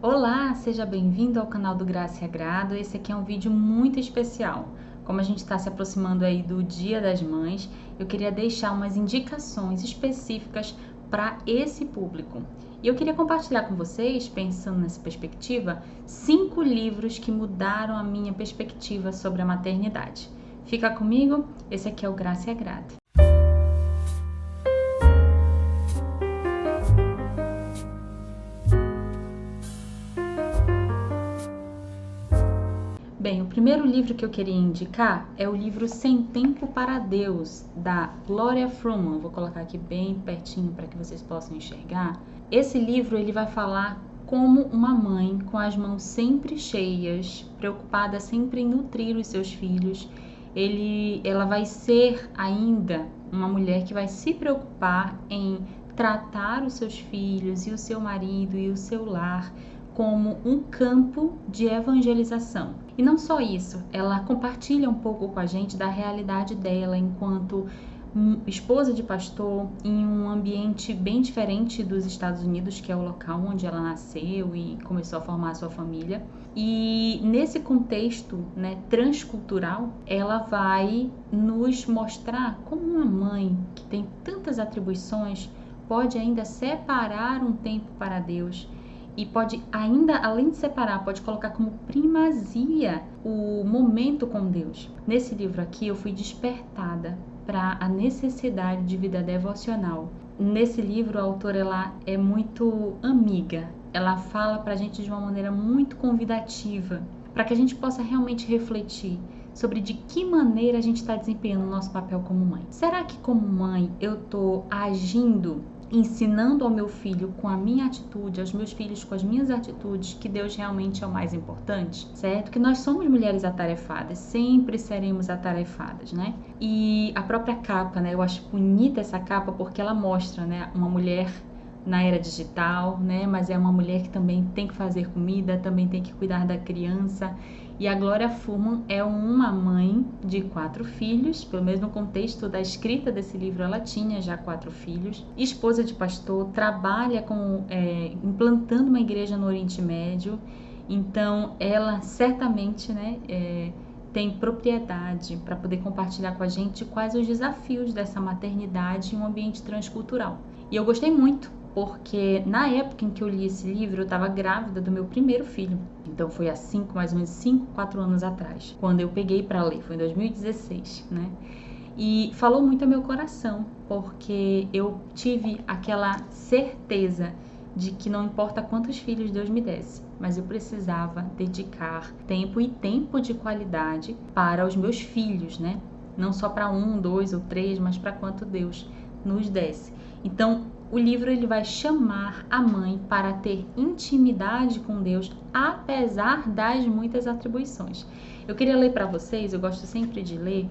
Olá, seja bem-vindo ao canal do Graça e Agrado. Esse aqui é um vídeo muito especial. Como a gente está se aproximando aí do Dia das Mães, eu queria deixar umas indicações específicas para esse público. E eu queria compartilhar com vocês, pensando nessa perspectiva, 5 livros que mudaram a minha perspectiva sobre a maternidade. Fica comigo, esse aqui é o Graça e Agrado. Bem, o primeiro livro que eu queria indicar é o livro Sem Tempo para Deus, da Gloria Fruman. Vou colocar aqui bem pertinho para que vocês possam enxergar. Esse livro ele vai falar como uma mãe com as mãos sempre cheias, preocupada sempre em nutrir os seus filhos. Ela vai ser ainda uma mulher que vai se preocupar em tratar os seus filhos e o seu marido e o seu lar como um campo de evangelização. E não só isso, ela compartilha um pouco com a gente da realidade dela enquanto esposa de pastor em um ambiente bem diferente dos Estados Unidos, que é o local onde ela nasceu e começou a formar a sua família. E nesse contexto, transcultural, ela vai nos mostrar como uma mãe que tem tantas atribuições pode ainda separar um tempo para Deus. E pode ainda, além de separar, pode colocar como primazia o momento com Deus. Nesse livro aqui eu fui despertada para a necessidade de vida devocional. Nesse livro a autora ela é muito amiga. Ela fala para a gente de uma maneira muito convidativa, para que a gente possa realmente refletir sobre de que maneira a gente está desempenhando o nosso papel como mãe. Será que como mãe eu estou agindo, ensinando ao meu filho com a minha atitude, aos meus filhos com as minhas atitudes, que Deus realmente é o mais importante, certo? Que nós somos mulheres atarefadas, sempre seremos atarefadas, né? E a própria capa, né? Eu acho bonita essa capa porque ela mostra, né, uma mulher na era digital, né? Mas é uma mulher que também tem que fazer comida, também tem que cuidar da criança. E a Gloria Fruman é uma mãe de 4 filhos, pelo menos no contexto da escrita desse livro ela tinha já 4 filhos, esposa de pastor, trabalha implantando uma igreja no Oriente Médio, então ela certamente tem propriedade para poder compartilhar com a gente quais os desafios dessa maternidade em um ambiente transcultural. E eu gostei muito, porque na época em que eu li esse livro, eu estava grávida do meu primeiro filho. Então foi há mais ou menos 5, 4 anos atrás, quando eu peguei para ler, foi em 2016, né? E falou muito ao meu coração, porque eu tive aquela certeza de que não importa quantos filhos Deus me desse, mas eu precisava dedicar tempo e tempo de qualidade para os meus filhos, né? Não só para 1, 2 ou 3, mas para quanto Deus nos desse. Então, o livro ele vai chamar a mãe para ter intimidade com Deus, apesar das muitas atribuições. Eu queria ler para vocês, eu gosto sempre de ler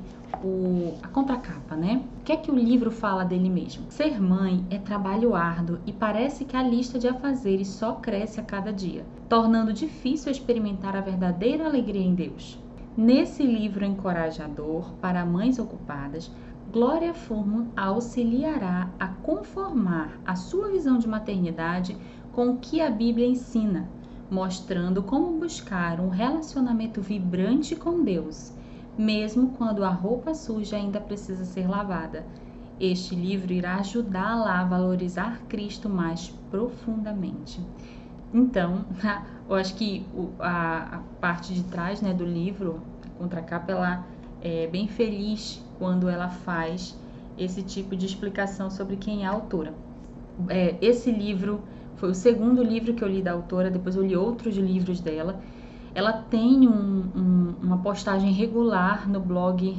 a contracapa, né? O que é que o livro fala dele mesmo? Ser mãe é trabalho árduo e parece que a lista de afazeres só cresce a cada dia, tornando difícil experimentar a verdadeira alegria em Deus. Nesse livro encorajador para mães ocupadas, Gloria Fruman auxiliará a conformar a sua visão de maternidade com o que a Bíblia ensina, mostrando como buscar um relacionamento vibrante com Deus, mesmo quando a roupa suja ainda precisa ser lavada. Este livro irá ajudá-la a valorizar Cristo mais profundamente. Então, eu acho que a parte de trás, né, do livro, a contracapa, ela é bem feliz quando ela faz esse tipo de explicação sobre quem é a autora. Esse livro foi o segundo livro que eu li da autora, depois eu li outros livros dela. Ela tem uma postagem regular no blog,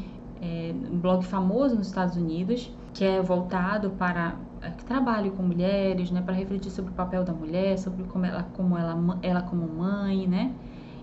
um blog famoso nos Estados Unidos, que é voltado para que trabalhe com mulheres, né, para refletir sobre o papel da mulher, sobre ela como mãe, né?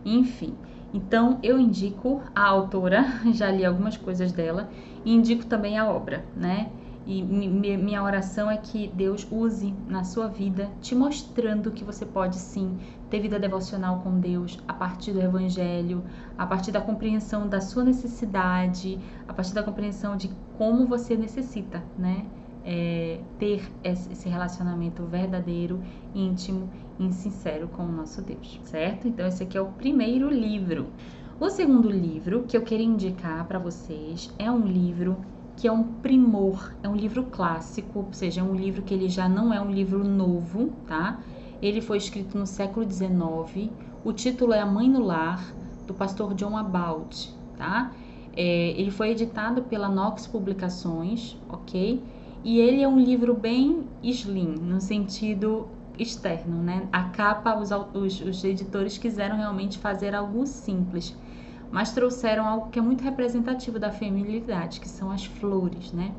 Enfim. Então, eu indico a autora, já li algumas coisas dela, e indico também a obra, né? E minha oração é que Deus use na sua vida, te mostrando que você pode sim ter vida devocional com Deus a partir do Evangelho, a partir da compreensão da sua necessidade, a partir da compreensão de como você necessita, né? ter esse relacionamento verdadeiro, íntimo e sincero com o nosso Deus, certo? Então esse aqui é o primeiro livro. O segundo livro que eu queria indicar para vocês é um livro que é um primor, é um livro clássico, ou seja, é um livro que ele já não é um livro novo, tá? Ele foi escrito no século XIX, o título é A Mãe no Lar, do pastor John About, tá? Ele foi editado pela Knox Publicações, ok? E ele é um livro bem slim, no sentido externo, né? A capa, os editores quiseram realmente fazer algo simples, mas trouxeram algo que é muito representativo da feminilidade, que são as flores, né?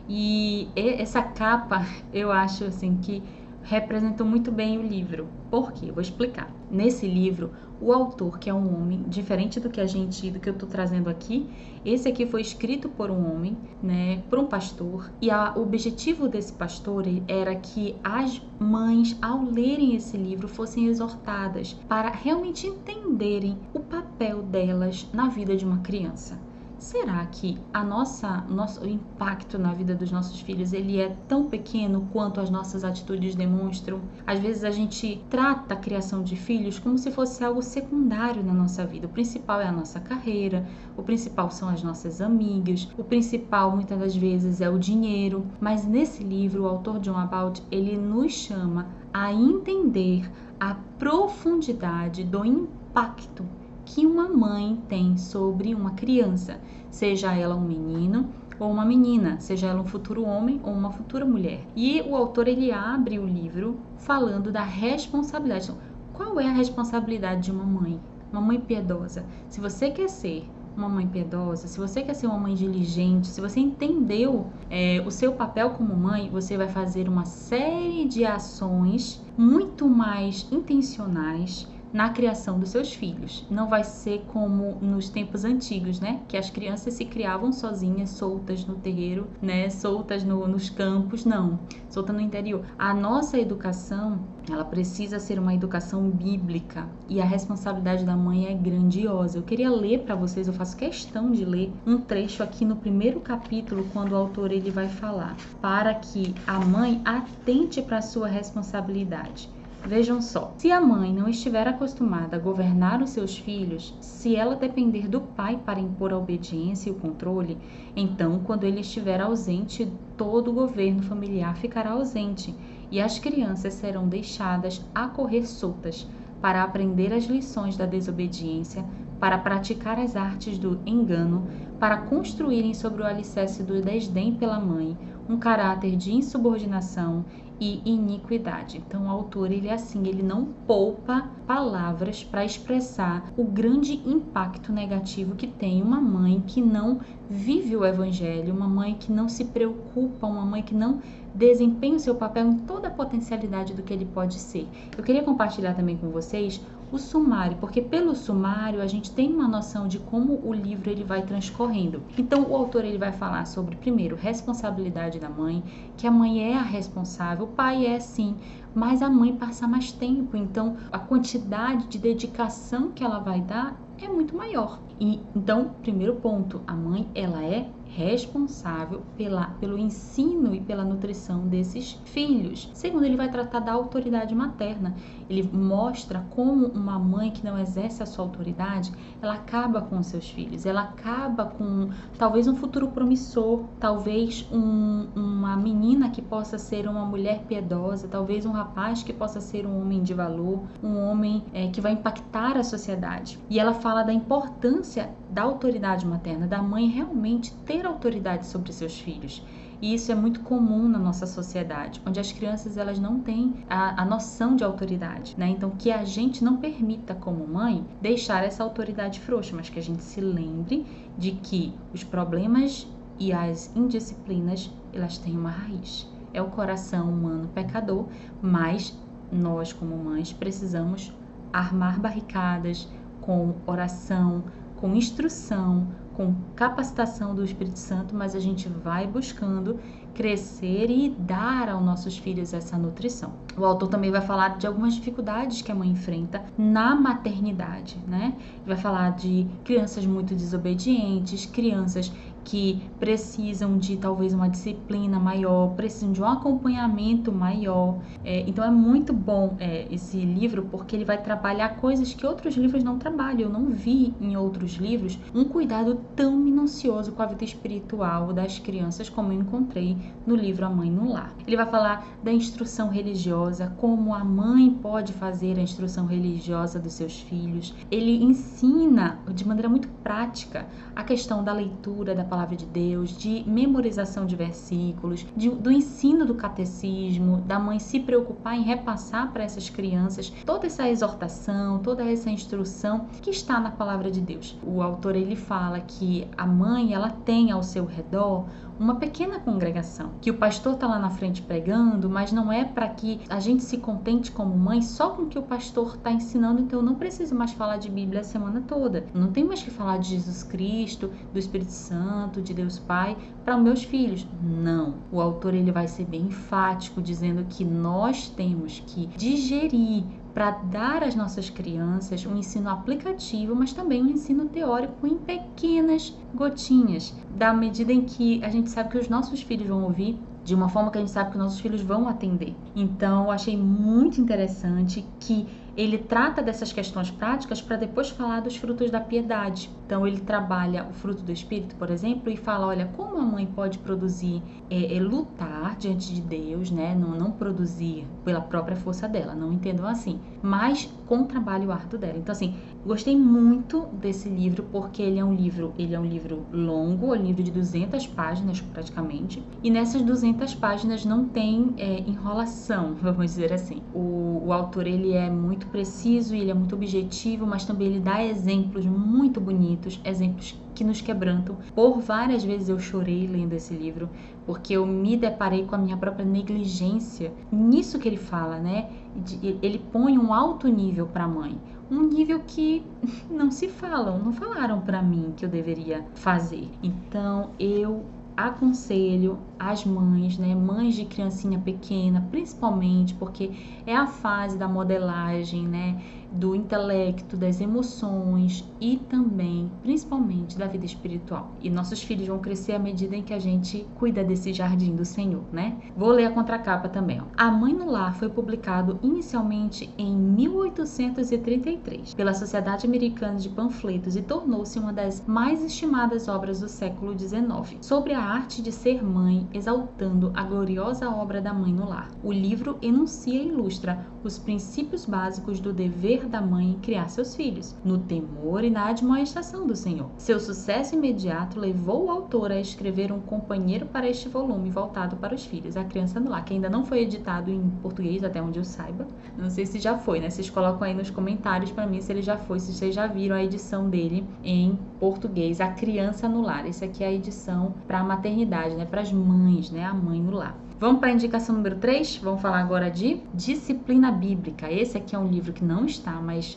E essa capa, eu acho assim que representou muito bem o livro. Por quê? Vou explicar. Nesse livro, o autor, que é um homem, diferente do que do que eu estou trazendo aqui, esse aqui foi escrito por um homem, né, por um pastor, e o objetivo desse pastor era que as mães, ao lerem esse livro, fossem exortadas para realmente entenderem o papel delas na vida de uma criança. Será que o nosso impacto na vida dos nossos filhos ele é tão pequeno quanto as nossas atitudes demonstram? Às vezes a gente trata a criação de filhos como se fosse algo secundário na nossa vida. O principal é a nossa carreira, o principal são as nossas amigas, o principal muitas das vezes é o dinheiro. Mas nesse livro, o autor John About, ele nos chama a entender a profundidade do impacto que uma mãe tem sobre uma criança, seja ela um menino ou uma menina, seja ela um futuro homem ou uma futura mulher. E o autor ele abre o livro falando da responsabilidade. Então, qual é a responsabilidade de uma mãe piedosa? Se você quer ser uma mãe piedosa, se você quer ser uma mãe diligente, se você entendeu o seu papel como mãe, você vai fazer uma série de ações muito mais intencionais na criação dos seus filhos. Não vai ser como nos tempos antigos, né? Que as crianças se criavam sozinhas, soltas no terreiro, né? Soltas nos campos, não. Solta no interior. A nossa educação, ela precisa ser uma educação bíblica e a responsabilidade da mãe é grandiosa. Eu queria ler para vocês, eu faço questão de ler um trecho aqui no primeiro capítulo, quando o autor ele vai falar para que a mãe atente para a sua responsabilidade. Vejam só, se a mãe não estiver acostumada a governar os seus filhos, se ela depender do pai para impor a obediência e o controle, então, quando ele estiver ausente, todo o governo familiar ficará ausente e as crianças serão deixadas a correr soltas para aprender as lições da desobediência, para praticar as artes do engano, para construírem sobre o alicerce do desdém pela mãe um caráter de insubordinação e iniquidade. Então o autor ele é assim, ele não poupa palavras para expressar o grande impacto negativo que tem uma mãe que não vive o evangelho, uma mãe que não se preocupa, uma mãe que não desempenha o seu papel em toda a potencialidade do que ele pode ser. Eu queria compartilhar também com vocês o sumário, porque pelo sumário a gente tem uma noção de como o livro ele vai transcorrendo. Então o autor ele vai falar sobre, primeiro, responsabilidade da mãe, que a mãe é a responsável, o pai é sim, mas a mãe passa mais tempo, então a quantidade de dedicação que ela vai dar é muito maior. E então, primeiro ponto, a mãe ela é responsável pelo ensino e pela nutrição desses filhos. Segundo, ele vai tratar da autoridade materna. Ele mostra como uma mãe que não exerce a sua autoridade, ela acaba com os seus filhos, ela acaba com talvez um futuro promissor, talvez uma menina que possa ser uma mulher piedosa, talvez um rapaz que possa ser um homem de valor, um homem que vai impactar a sociedade. E ela fala da importância da autoridade materna, da mãe realmente ter autoridade sobre seus filhos. E isso é muito comum na nossa sociedade, onde as crianças elas não têm a noção de autoridade, né? Então que a gente não permita como mãe deixar essa autoridade frouxa, mas que a gente se lembre de que os problemas e as indisciplinas elas têm uma raiz. É o coração humano pecador, mas nós como mães precisamos armar barricadas com oração, com instrução, com capacitação do Espírito Santo, mas a gente vai buscando crescer e dar aos nossos filhos essa nutrição. O autor também vai falar de algumas dificuldades que a mãe enfrenta na maternidade, né? Vai falar de crianças muito desobedientes, crianças que precisam de talvez uma disciplina maior, precisam de um acompanhamento maior. Então é muito bom esse livro, porque ele vai trabalhar coisas que outros livros não trabalham. Eu não vi em outros livros um cuidado tão minucioso com a vida espiritual das crianças como eu encontrei no livro A Mãe no Lar. Ele vai falar da instrução religiosa, como a mãe pode fazer a instrução religiosa dos seus filhos. Ele ensina de maneira muito prática a questão da leitura da palavra de Deus, de memorização de versículos, do ensino do catecismo, da mãe se preocupar em repassar para essas crianças toda essa exortação, toda essa instrução que está na palavra de Deus. O autor ele fala que a mãe ela tem ao seu redor uma pequena congregação, que o pastor está lá na frente pregando, mas não é para que a gente se contente como mãe só com o que o pastor está ensinando. Então eu não preciso mais falar de Bíblia a semana toda, não tenho mais que falar de Jesus Cristo, do Espírito Santo, de Deus Pai para os meus filhos. Não, o autor ele vai ser bem enfático dizendo que nós temos que digerir para dar às nossas crianças um ensino aplicativo, mas também um ensino teórico em pequenas gotinhas, da medida em que a gente sabe que os nossos filhos vão ouvir, de uma forma que a gente sabe que nossos filhos vão atender. Então, eu achei muito interessante que ele trata dessas questões práticas para depois falar dos frutos da piedade. Então, ele trabalha o fruto do Espírito, por exemplo, e fala, olha, como a mãe pode produzir, lutar diante de Deus, né? Não produzir pela própria força dela, não entendam assim, mas com o trabalho árduo dela. Então, assim, gostei muito desse livro, porque ele é um livro longo, é um livro de 200 páginas praticamente, e nessas 200 páginas não tem enrolação, vamos dizer assim. O autor, ele é muito preciso e ele é muito objetivo, mas também ele dá exemplos muito bonitos, exemplos que nos quebrantam. Por várias vezes eu chorei lendo esse livro, porque eu me deparei com a minha própria negligência nisso que ele fala, né? Ele põe um alto nível para a mãe, um nível que não falaram para mim que eu deveria fazer. Então eu aconselho as mães, né, mães de criancinha pequena, principalmente porque é a fase da modelagem, né, do intelecto, das emoções e também, principalmente, da vida espiritual. E nossos filhos vão crescer à medida em que a gente cuida desse jardim do Senhor, né? Vou ler a contracapa também. Ó. A Mãe no Lar foi publicado inicialmente em 1833 pela Sociedade Americana de Panfletos e tornou-se uma das mais estimadas obras do século XIX, sobre a arte de ser mãe, exaltando a gloriosa obra da Mãe no Lar. O livro enuncia e ilustra os princípios básicos do dever da mãe em criar seus filhos, no temor e na admoestação do Senhor. Seu sucesso imediato levou o autor a escrever um companheiro para este volume voltado para os filhos, A Criança no Lar, que ainda não foi editado em português, até onde eu saiba. Não sei se já foi, né? Vocês colocam aí nos comentários para mim se ele já foi, se vocês já viram a edição dele em português, A Criança no Lar. Essa aqui é a edição para a maternidade, né? Para as mães, né? A Mãe no Lar. Vamos para a indicação número 3? Vamos falar agora de disciplina bíblica. Esse aqui é um livro que não está, mas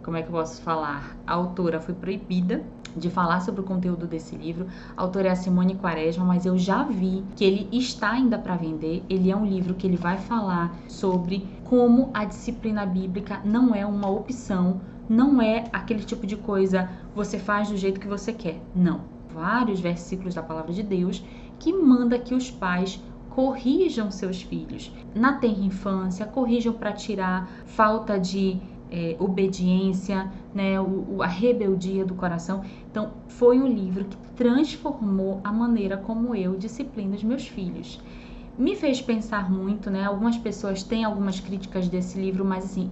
como é que eu posso falar? A autora foi proibida de falar sobre o conteúdo desse livro. A autora é a Simone Quaresma, mas eu já vi que ele está ainda para vender. Ele é um livro que ele vai falar sobre como a disciplina bíblica não é uma opção, não é aquele tipo de coisa, você faz do jeito que você quer. Não. Vários versículos da palavra de Deus que manda que os pais corrijam seus filhos na tenra infância, corrijam para tirar falta de obediência, né, a rebeldia do coração. Então, foi um livro que transformou a maneira como eu disciplino os meus filhos. Me fez pensar muito, né? Algumas pessoas têm algumas críticas desse livro, mas assim,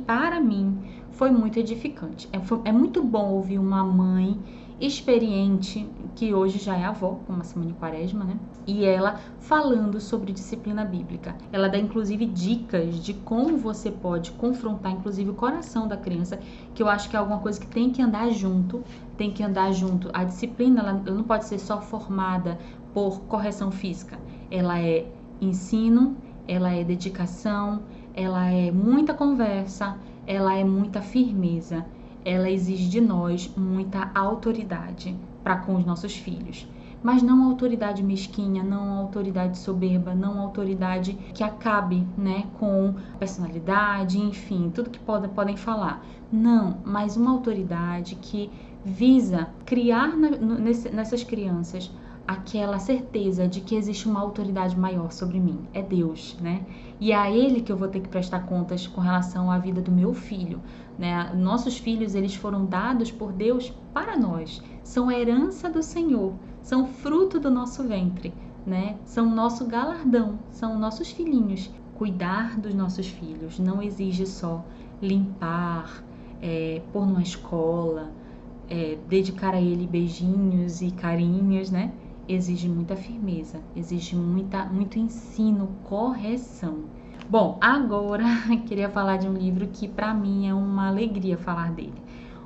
para mim, foi muito edificante. É muito bom ouvir uma mãe experiente, que hoje já é avó, como a Simone Quaresma, né? E ela falando sobre disciplina bíblica. Ela dá, inclusive, dicas de como você pode confrontar, inclusive, o coração da criança, que eu acho que é alguma coisa que tem que andar junto. A disciplina, ela não pode ser só formada por correção física. Ela é ensino, ela é dedicação, ela é muita conversa, ela é muita firmeza. Ela exige de nós muita autoridade para com os nossos filhos. Mas não autoridade mesquinha, não autoridade soberba, não autoridade que acabe, né, com personalidade, enfim, tudo que podem falar. Não, mas uma autoridade que visa criar nessas crianças aquela certeza de que existe uma autoridade maior sobre mim, é Deus, né? E é a Ele que eu vou ter que prestar contas com relação à vida do meu filho, né? Nossos filhos, eles foram dados por Deus para nós, são a herança do Senhor, são fruto do nosso ventre, né? São nosso galardão, são nossos filhinhos. Cuidar dos nossos filhos não exige só limpar, pôr numa escola, dedicar a ele beijinhos e carinhos, né? Exige muita firmeza, exige muito ensino, correção. Bom, agora queria falar de um livro que para mim é uma alegria falar dele.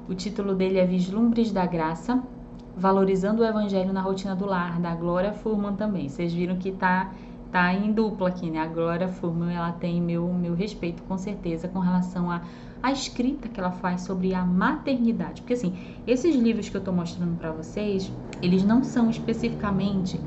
O título dele é Vislumbres da Graça, Valorizando o Evangelho na Rotina do Lar, da Gloria Furman também. Vocês viram que tá em dupla aqui, né? A Gloria Furman, ela tem meu respeito com certeza com relação à escrita que ela faz sobre a maternidade. Porque assim, esses livros que eu tô mostrando para vocês, eles não são especificamente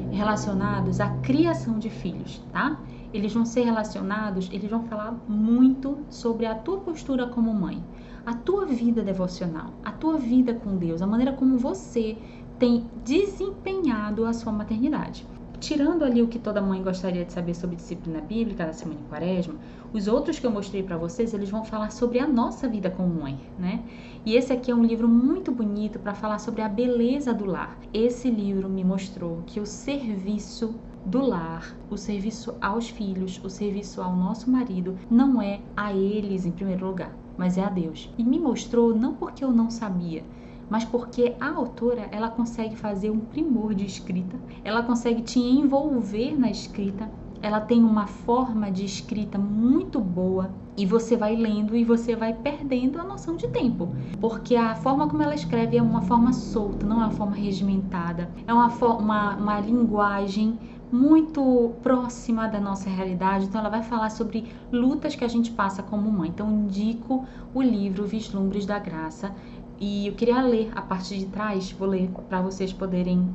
relacionados à criação de filhos, tá? Eles vão ser relacionados, eles vão falar muito sobre a tua postura como mãe, a tua vida devocional, a tua vida com Deus, a maneira como você tem desempenhado a sua maternidade. Tirando ali o que toda mãe gostaria de saber sobre disciplina bíblica da Semana em Quaresma, os outros que eu mostrei para vocês, eles vão falar sobre a nossa vida como mãe, né? E esse aqui é um livro muito bonito para falar sobre a beleza do lar. Esse livro me mostrou que o serviço do lar, o serviço aos filhos, o serviço ao nosso marido, não é a eles em primeiro lugar, mas é a Deus. E me mostrou não porque eu não sabia, mas porque a autora, ela consegue fazer um primor de escrita, ela consegue te envolver na escrita, ela tem uma forma de escrita muito boa e você vai lendo e você vai perdendo a noção de tempo, porque a forma como ela escreve é uma forma solta, não é uma forma regimentada, é uma linguagem muito próxima da nossa realidade. Então ela vai falar sobre lutas que a gente passa como mãe. Então indico o livro Vislumbres da Graça. E eu queria ler a parte de trás, vou ler para vocês poderem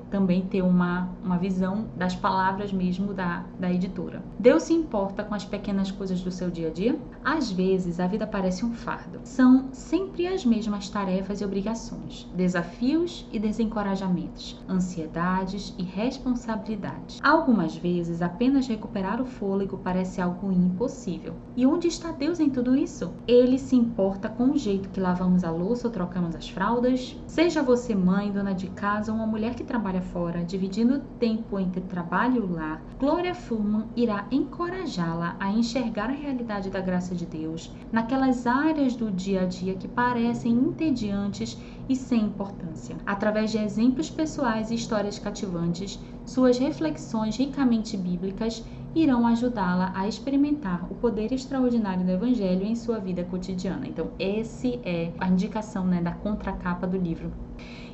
também ter uma visão das palavras mesmo da editora. Deus se importa com as pequenas coisas do seu dia a dia? Às vezes a vida parece um fardo. São sempre as mesmas tarefas e obrigações, desafios e desencorajamentos, ansiedades e responsabilidades. Algumas vezes apenas recuperar o fôlego parece algo impossível. E onde está Deus em tudo isso? Ele se importa com o jeito que lavamos a louça ou trocamos as fraldas. Seja você mãe, dona de casa ou uma mulher que trabalha fora, dividindo o tempo entre trabalho e o lar, Gloria Furman irá encorajá-la a enxergar a realidade da graça de Deus naquelas áreas do dia a dia que parecem entediantes e sem importância. Através de exemplos pessoais e histórias cativantes, suas reflexões ricamente bíblicas irão ajudá-la a experimentar o poder extraordinário do Evangelho em sua vida cotidiana. Então, esse é a indicação, né, da contracapa do livro.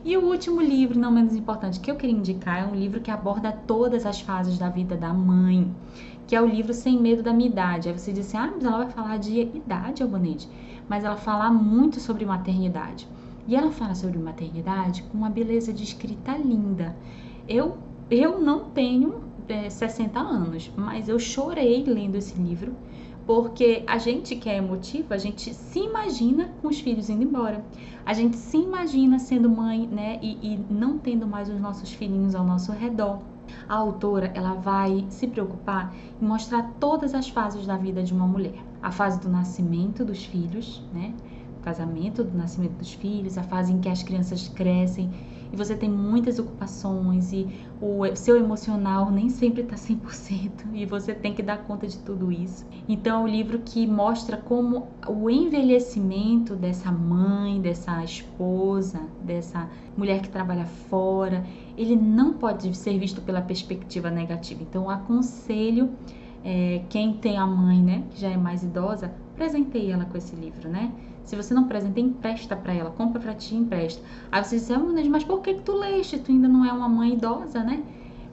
E o último livro, não menos importante, que eu queria indicar é um livro que aborda todas as fases da vida da mãe, que é o livro Sem Medo da Minha Idade. Aí você diz assim, mas ela vai falar de idade, Albanete, mas ela fala muito sobre maternidade. E ela fala sobre maternidade com uma beleza de escrita linda. Eu não tenho 60 anos, mas eu chorei lendo esse livro, porque a gente que é emotiva, a gente se imagina com os filhos indo embora, a gente se imagina sendo mãe, né, e não tendo mais os nossos filhinhos ao nosso redor. A autora, ela vai se preocupar em mostrar todas as fases da vida de uma mulher. A fase do nascimento dos filhos, né, o casamento, do nascimento dos filhos, a fase em que as crianças crescem e você tem muitas ocupações e o seu emocional nem sempre está 100% e você tem que dar conta de tudo isso. Então é um livro que mostra como o envelhecimento dessa mãe, dessa esposa, dessa mulher que trabalha fora, ele não pode ser visto pela perspectiva negativa. Então eu aconselho quem tem a mãe, né, que já é mais idosa, presenteie ela com esse livro, né? Se você não presenteia, empresta para ela, compra para ti e empresta. Aí você diz, mas por que tu leste? Tu ainda não é uma mãe idosa, né?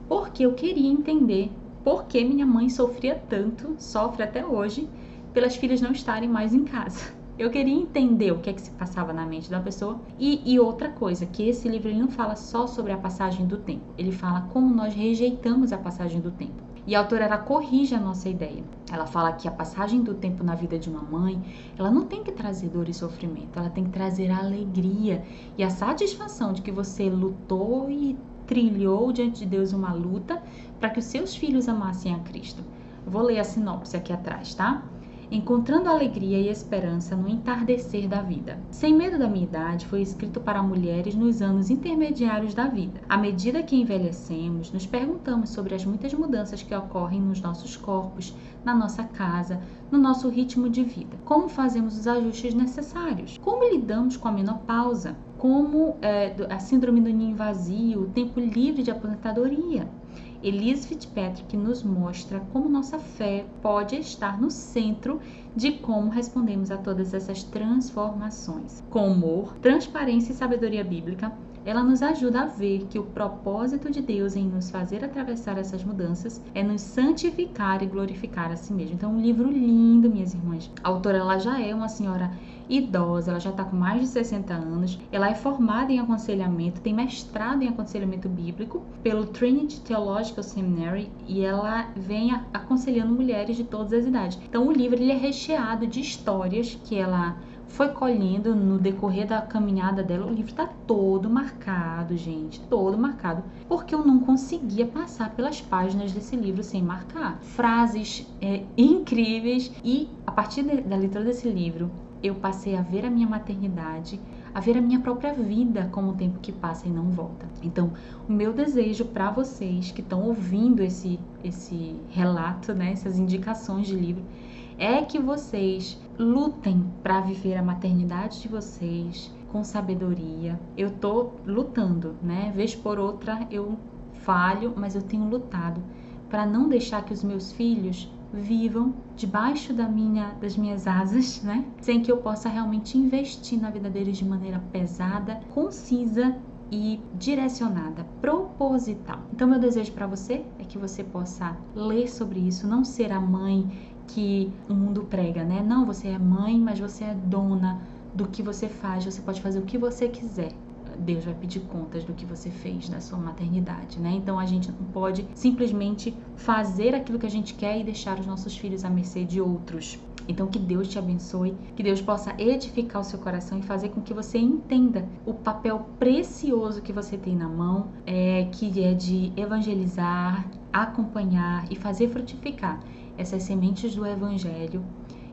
Porque eu queria entender por que minha mãe sofria tanto, sofre até hoje, pelas filhas não estarem mais em casa. Eu queria entender o que é que se passava na mente da pessoa. E outra coisa, que esse livro ele não fala só sobre a passagem do tempo, ele fala como nós rejeitamos a passagem do tempo. E a autora, ela corrige a nossa ideia. Ela fala que a passagem do tempo na vida de uma mãe, ela não tem que trazer dor e sofrimento, ela tem que trazer a alegria e a satisfação de que você lutou e trilhou diante de Deus uma luta para que os seus filhos amassem a Cristo. Eu vou ler a sinopse aqui atrás, tá? Encontrando alegria e esperança no entardecer da vida. Sem Medo da Minha Idade foi escrito para mulheres nos anos intermediários da vida. À medida que envelhecemos, nos perguntamos sobre as muitas mudanças que ocorrem nos nossos corpos, na nossa casa, no nosso ritmo de vida. Como fazemos os ajustes necessários? Como lidamos com a menopausa? Como a síndrome do ninho vazio, o tempo livre de aposentadoria? Elise Fitzpatrick nos mostra como nossa fé pode estar no centro de como respondemos a todas essas transformações. Com humor, transparência e sabedoria bíblica, ela nos ajuda a ver que o propósito de Deus em nos fazer atravessar essas mudanças é nos santificar e glorificar a si mesmo. Então, um livro lindo, minhas irmãs. A autora, ela já é uma senhora idosa, ela já está com mais de 60 anos, ela é formada em aconselhamento, tem mestrado em aconselhamento bíblico pelo Trinity Theological Seminary e ela vem aconselhando mulheres de todas as idades. Então, o livro, ele é recheado de histórias que ela foi colhendo no decorrer da caminhada dela. O livro está todo marcado, gente, todo marcado, porque eu não conseguia passar pelas páginas desse livro sem marcar. Frases incríveis, e a partir da leitura desse livro, eu passei a ver a minha maternidade, a ver a minha própria vida como o tempo que passa e não volta. Então, o meu desejo para vocês que estão ouvindo esse relato, né, essas indicações de livro, é que vocês lutem para viver a maternidade de vocês com sabedoria. Eu tô lutando, né? Vez por outra eu falho, mas eu tenho lutado para não deixar que os meus filhos vivam debaixo das minhas asas, né? Sem que eu possa realmente investir na vida deles de maneira pesada, concisa e direcionada, proposital. Então, meu desejo para você é que você possa ler sobre isso, não ser a mãe que o mundo prega, né? Não, você é mãe, mas você é dona do que você faz, você pode fazer o que você quiser. Deus vai pedir contas do que você fez na sua maternidade, né? Então a gente não pode simplesmente fazer aquilo que a gente quer e deixar os nossos filhos à mercê de outros. Então que Deus te abençoe, que Deus possa edificar o seu coração e fazer com que você entenda o papel precioso que você tem na mão, que é de evangelizar, acompanhar e fazer frutificar essas sementes do Evangelho,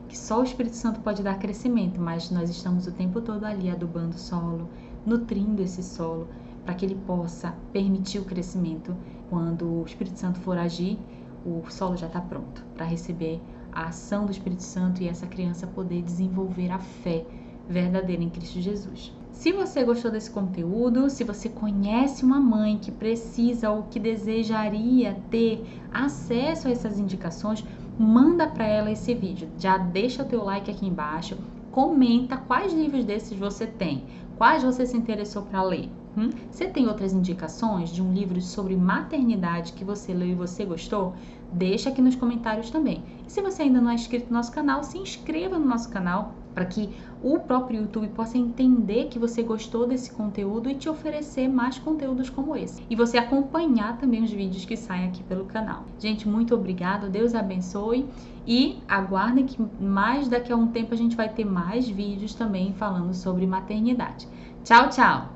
que só o Espírito Santo pode dar crescimento, mas nós estamos o tempo todo ali adubando o solo, nutrindo esse solo, para que ele possa permitir o crescimento. Quando o Espírito Santo for agir, o solo já está pronto para receber a ação do Espírito Santo e essa criança poder desenvolver a fé verdadeira em Cristo Jesus. Se você gostou desse conteúdo, se você conhece uma mãe que precisa ou que desejaria ter acesso a essas indicações, manda para ela esse vídeo. Já deixa o teu like aqui embaixo, comenta quais livros desses você tem, quais você se interessou para ler. Você tem outras indicações de um livro sobre maternidade que você leu e você gostou? Deixa aqui nos comentários também. E se você ainda não é inscrito no nosso canal, se inscreva no nosso canal para que o próprio YouTube possa entender que você gostou desse conteúdo e te oferecer mais conteúdos como esse. E você acompanhar também os vídeos que saem aqui pelo canal. Gente, muito obrigada, Deus abençoe e aguardem que daqui a um tempo a gente vai ter mais vídeos também falando sobre maternidade. Tchau, tchau!